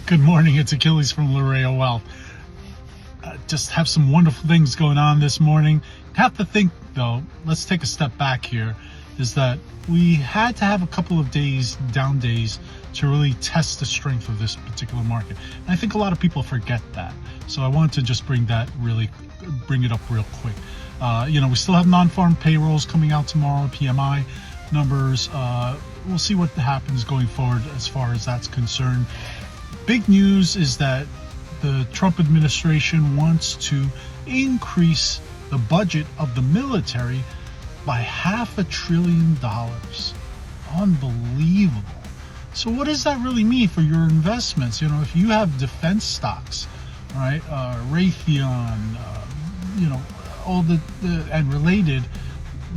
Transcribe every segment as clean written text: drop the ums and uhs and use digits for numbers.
Good morning, it's Aquiles from Larrea Wealth. Just have some wonderful things going on this morning. Have to think though, let's take a step back here, is that we had to have a couple of days, down days, to really test the strength of this particular market. And I think a lot of people forget that. So I wanted to just bring it up real quick. We still have non-farm payrolls coming out tomorrow, PMI numbers. We'll see what happens going forward as far as that's concerned. Big news is that the Trump administration wants to increase the budget of the military by $500 billion. Unbelievable. So what does that really mean for your investments? If you have defense stocks, right, Raytheon, all the and related,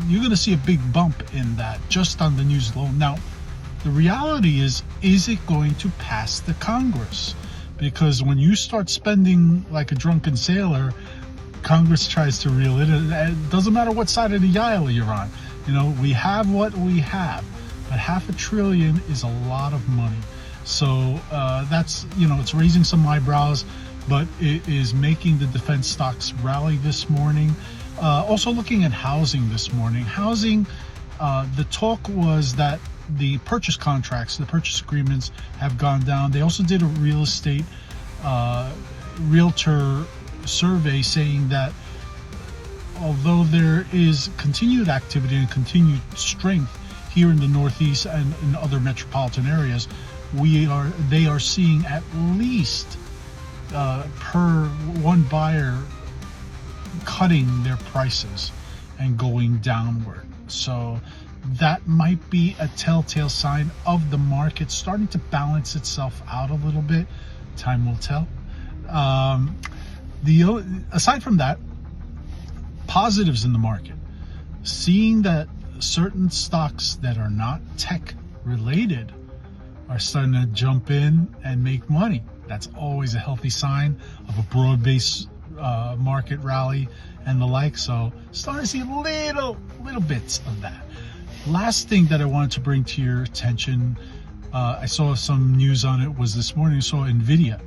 you're going to see a big bump in that just on the news alone. Now, the reality is it going to pass the Congress? Because when you start spending like a drunken sailor, Congress tries to reel it in. It doesn't matter what side of the aisle you're on. We have what we have, but $500 billion is a lot of money. So that's, it's raising some eyebrows, but it is making the defense stocks rally this morning. Also looking at housing this morning. Housing, the talk was that the purchase contracts, the purchase agreements have gone down. They also did a real estate realtor survey saying that although there is continued activity and continued strength here in the Northeast and in other metropolitan areas, they are seeing at least per one buyer cutting their prices and going downward. So that might be a telltale sign of the market starting to balance itself out a little bit. Time will tell. Aside from that, positives in the market. Seeing that certain stocks that are not tech related are starting to jump in and make money. That's always a healthy sign of a broad-based market rally and the like. So starting to see little bits of that. Last thing that I wanted to bring to your attention, I saw some news on it, was this morning. I saw Nvidia.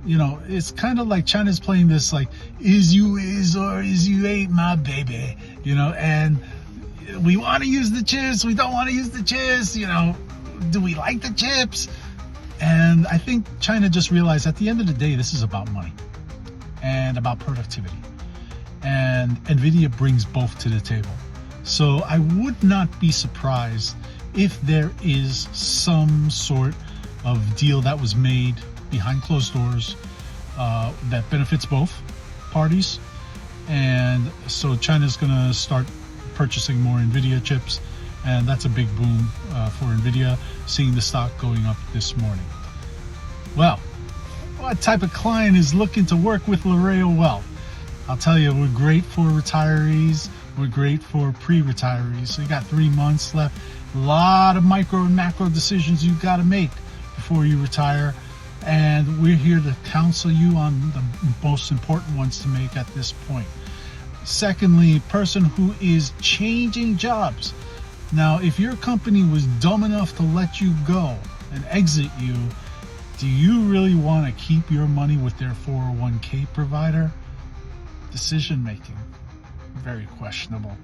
It's kind of like China's playing this like, is you is or is you ain't my baby, and we want to use the chips, we don't want to use the chips, do we like the chips? And I think China just realized at the end of the day, this is about money and about productivity. And Nvidia brings both to the table. So I would not be surprised if there is some sort of deal that was made behind closed doors that benefits both parties. And so China's going to start purchasing more Nvidia chips. And that's a big boom for Nvidia, seeing the stock going up this morning. Well, what type of client is looking to work with Larrea Wealth? I'll tell you, we're great for retirees. We're great for pre-retirees. So you got 3 months left. A lot of micro and macro decisions you've got to make before you retire. And we're here to counsel you on the most important ones to make at this point. Secondly, a person who is changing jobs. Now, if your company was dumb enough to let you go and exit you, do you really want to keep your money with their 401k provider? Decision making, very questionable.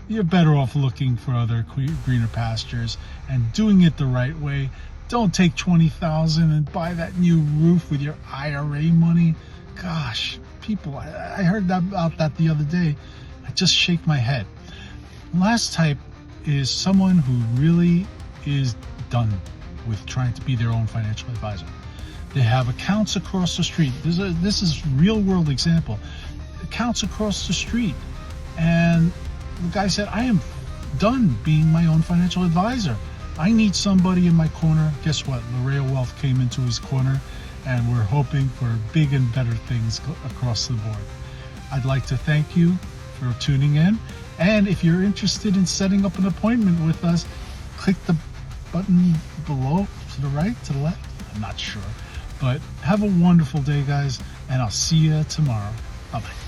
You're better off looking for other greener pastures and doing it the right way. Don't take $20,000 and buy that new roof with your IRA money. Gosh, people, I heard about that the other day. I just shake my head. Last type is someone who really is done with trying to be their own financial advisor. They have accounts across the street. This is real world example. Accounts across the street. And the guy said, I am done being my own financial advisor. I need somebody in my corner. Guess what? Larrea Wealth came into his corner, and we're hoping for big and better things across the board. I'd like to thank you for tuning in. And if you're interested in setting up an appointment with us, click the button below, to the right, to the left. I'm not sure. But have a wonderful day, guys, and I'll see you tomorrow. Bye-bye.